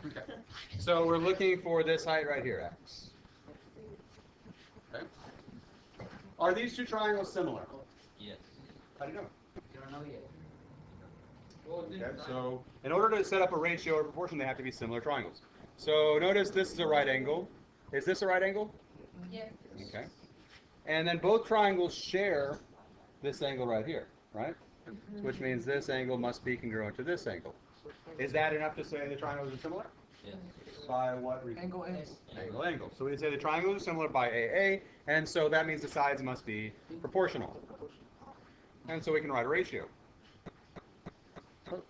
Okay. So we're looking for this height right here, x. Okay. Are these two triangles similar? Yes. How do you know? You don't know yet. Okay, so in order to set up a ratio or proportion, they have to be similar triangles. So notice this is a right angle. Is this a right angle? Yes. Okay. And then both triangles share this angle right here, right? Which means this angle must be congruent to this angle. Is that enough to say the triangles are similar? Yes. By what reason? Angle, angle. Angle, angle. So we say the triangles are similar by AA, and so that means the sides must be proportional. And so we can write a ratio.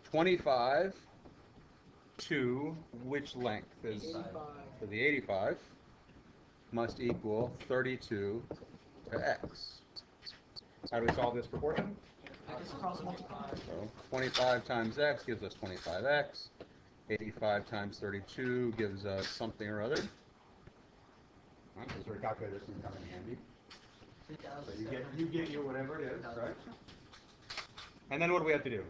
25 to which length is 85. so the 85 must equal 32 to x. How do we solve this proportion? X cross multiply. So 25 times x gives us 25x. 85 times 32 gives us something or other. Right, so sort of calculators can come in handy. So you get your whatever it is, right? And then what do we have to do?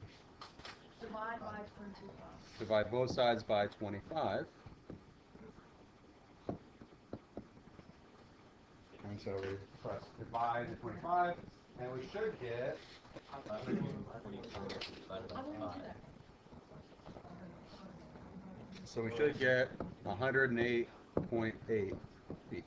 Divide by 25. Divide both sides by 25. And so we press divide to 25, and we should get. So we should get 108.8 feet.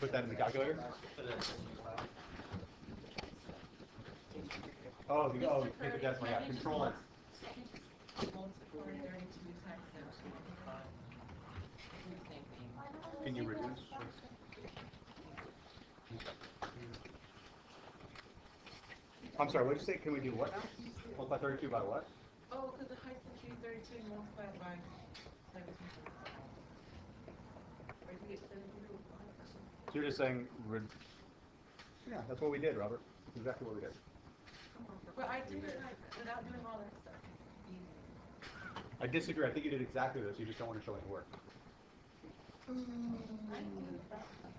Put that in the calculator. Oh, take the decimal. Yeah, control it. Can you reduce? I'm sorry, what did you say? Can we do what now? Multiply 32 by what? Oh, because the height of 32 multiplied by 17. Or you get 17. So you're just saying, yeah, that's what we did, Robert. That's exactly what we did. But I did it like without doing all that stuff. Easy. I disagree. I think you did exactly this. You just don't want to show any work.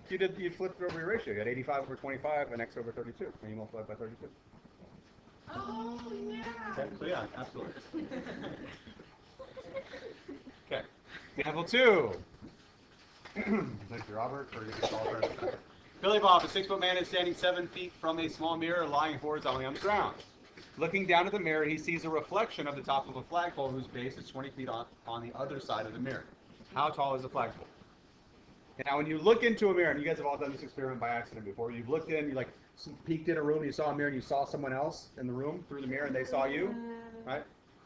You flipped over your ratio. You had 85 over 25 and x over 32, and you multiplied by 32. Oh, yeah. Okay, so yeah, absolutely. Okay. Example 2. Thank you, Robert, for your call. Billy Bob, a 6-foot man, is standing 7 feet from a small mirror lying horizontally on the ground. Looking down at the mirror, he sees a reflection of the top of a flagpole whose base is 20 feet on the other side of the mirror. How tall is the flagpole? Now, when you look into a mirror, and you guys have all done this experiment by accident before, you've looked in, you like peeked in a room, you saw a mirror, and you saw someone else in the room through the mirror, and they saw you, right?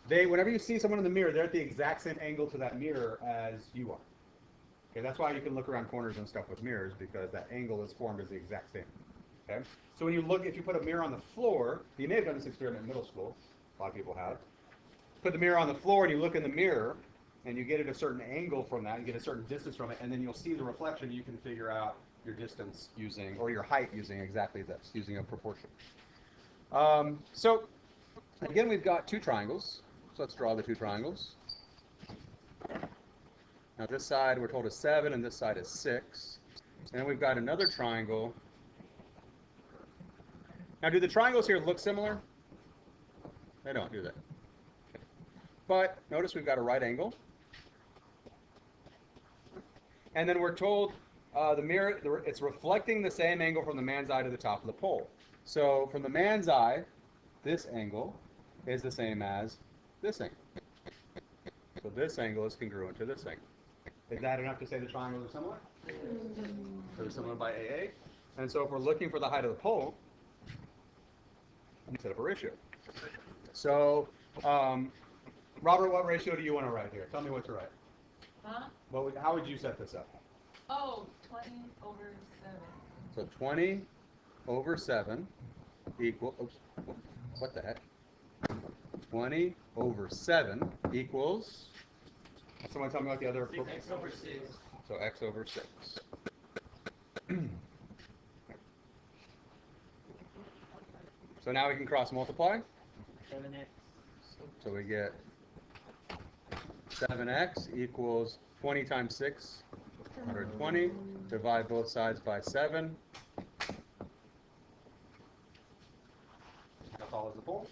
Whenever you see someone in the mirror, they're at the exact same angle to that mirror as you are. Okay, that's why you can look around corners and stuff with mirrors, because that angle is formed as the exact same. Okay, so when you look, if you put a mirror on the floor, you may have done this experiment in middle school. A lot of people have. Put the mirror on the floor, and you look in the mirror, and you get at a certain angle from that, you get a certain distance from it, and then you'll see the reflection. You can figure out your distance using, or your height using exactly this, using a proportion. So again, we've got two triangles. So let's draw the two triangles. Now this side we're told is 7, and this side is 6. And then we've got another triangle. Now, do the triangles here look similar? They don't, do they? Okay. But notice we've got a right angle. And then we're told the mirror, it's reflecting the same angle from the man's eye to the top of the pole. So from the man's eye, this angle is the same as this angle. So this angle is congruent to this angle. Is that enough to say the triangles are similar? So they're similar by AA. And so if we're looking for the height of the pole, we set up a ratio. So, Robert, what ratio do you want to write here? Tell me what to write. Huh? How would you set this up? Oh, 20 over 7. So 20 over 7 equals, oops, what the heck? 20 over 7 equals, someone tell me what the other... X over 6. So x over 6. So now we can cross multiply. 7x. So we get 7x equals 20 times 6, 120. Divide both sides by 7. How tall is the pole?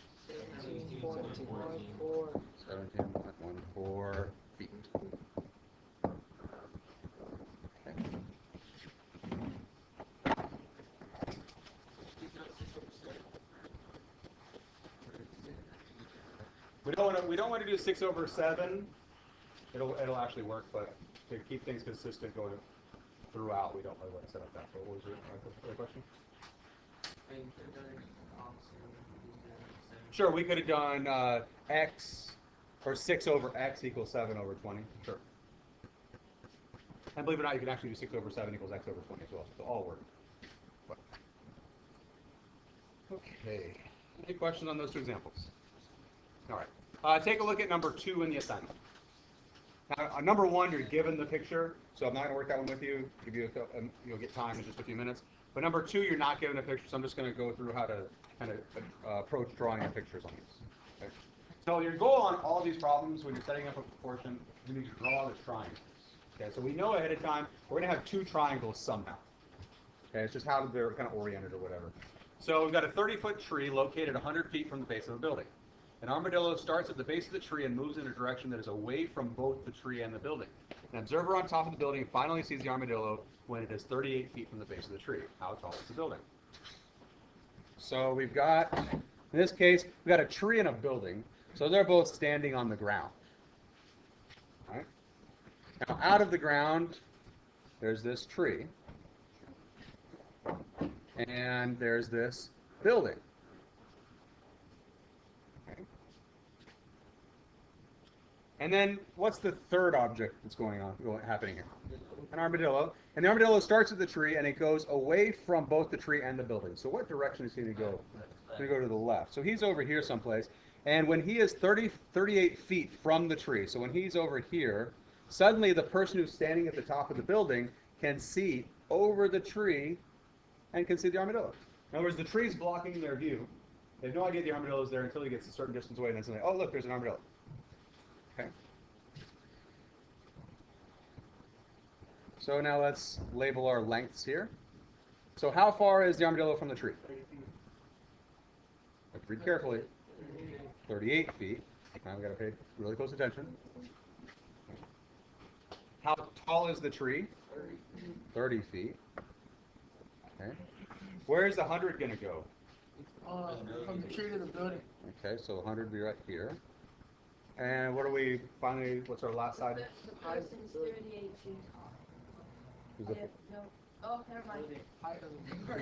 17.14 feet. Okay. We don't want to do 6 over 7. It'll actually work, but to keep things consistent going throughout, we don't really want to set up that. But what was your other question? Sure, we could have done x, or 6 over x equals 7 over 20. Sure. And believe it or not, you can actually do 6 over 7 equals x over 20 as well. So all work. But, okay. Any questions on those two examples? All right. Take a look at number 2 in the assignment. Now, number 1, you're given the picture, so I'm not going to work that one with you. You'll get time in just a few minutes. But number 2, you're not given a picture, so I'm just going to go through how to kind of approach drawing the pictures on these. Okay? So your goal on all these problems, when you're setting up a proportion, you need to draw the triangles. Okay, so we know ahead of time we're going to have 2 triangles somehow. Okay, it's just how they're kind of oriented or whatever. So we've got a 30-foot tree located 100 feet from the base of the building. An armadillo starts at the base of the tree and moves in a direction that is away from both the tree and the building. An observer on top of the building finally sees the armadillo when it is 38 feet from the base of the tree. How tall is the building? So we've got, in this case, we've got a tree and a building. So they're both standing on the ground. All right? Now out of the ground, there's this tree. And there's this building. And then, what's the third object that's happening here? An armadillo. And the armadillo starts at the tree, and it goes away from both the tree and the building. So what direction is he going to go? He's going to go to the left. So he's over here someplace. And when he is 38 feet from the tree, so when he's over here, suddenly the person who's standing at the top of the building can see over the tree and can see the armadillo. In other words, the tree's blocking their view. They have no idea the armadillo's there until he gets a certain distance away, and then suddenly, oh, look, there's an armadillo. Okay. So now let's label our lengths here. So how far is the armadillo from the tree? Read carefully. 38 feet. Now we've got to pay really close attention. How tall is the tree? 30 feet. Okay. Where is the 100 going to go? From the tree to the building. Okay, so 100 will be right here. And what are we finally, what's our last side? The person's 38 feet tall. No. Oh, never mind.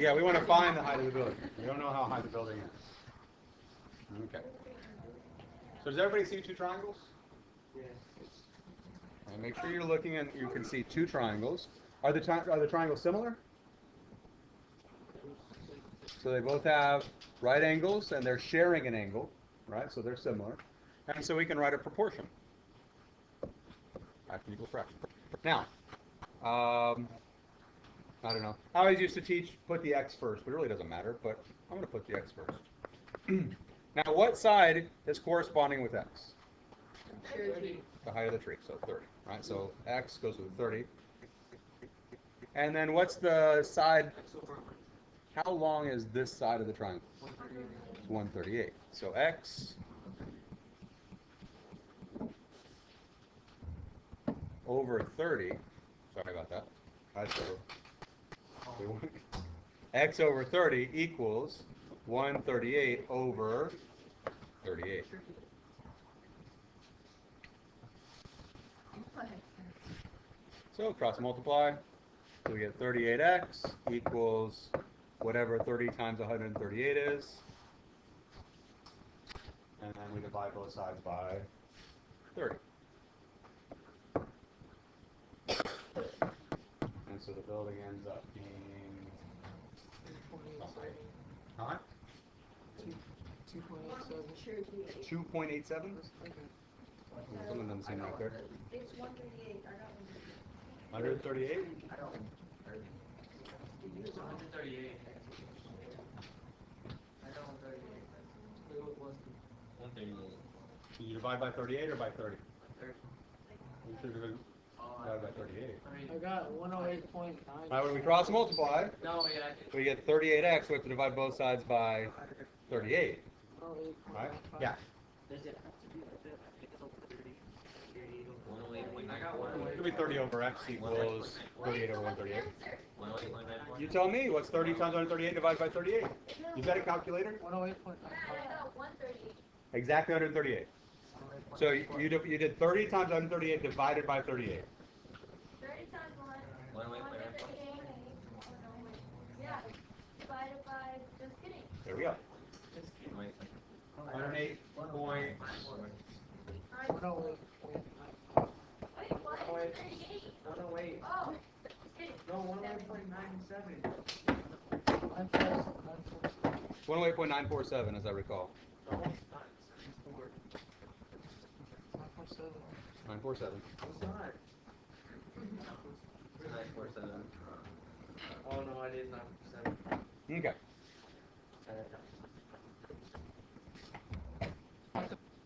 Yeah, we want to find the height of the building. We don't know how high the building is. Okay. So does everybody see 2 triangles? Yes. And make sure you're looking and you can see 2 triangles. Are the triangles similar? So they both have right angles and they're sharing an angle, right? So they're similar. And so we can write a proportion. Fraction equals fraction. Now, I don't know. I always used to teach put the x first, but it really doesn't matter. But I'm going to put the x first. Now, what side is corresponding with x? 30. The height of the tree, so 30. Right? So x goes with 30. And then what's the side? How long is this side of the triangle? 138. So x over 30. Sorry about that. X over 30 equals 138 over 38. So cross multiply. So we get 38x equals whatever 30 times 138 is. And then we divide both sides by 30. And so the building ends up being how much? 2.87. 2.87? Something doesn't seem right there. It's 138. I got 138? 138. I got 138. 138. Did you divide by 38 or by 30? 30. divided by 38. I got 108.9. Now when we cross multiply, No, yeah. we get 38x. We have to divide both sides by 38. Right? Yeah. Does it have to be like that? It's over 30. I got It could be 30 over x equals 38 over 138. 108.94. You tell me, what's 30 times 138 divided by 38? You got a calculator? 108.9. Exactly 138. So you did 30 times 138 divided by 38. 30 times 1. 108.94. Yeah. Divided by, just kidding. There we go. 108. 108 108.9. Wait, what? 38. 108. Oh, just kidding. No, 108.97. 108.947 as I recall. No, it's not. It's 4. 947. It's not. 947. Oh no, it is 947. Okay.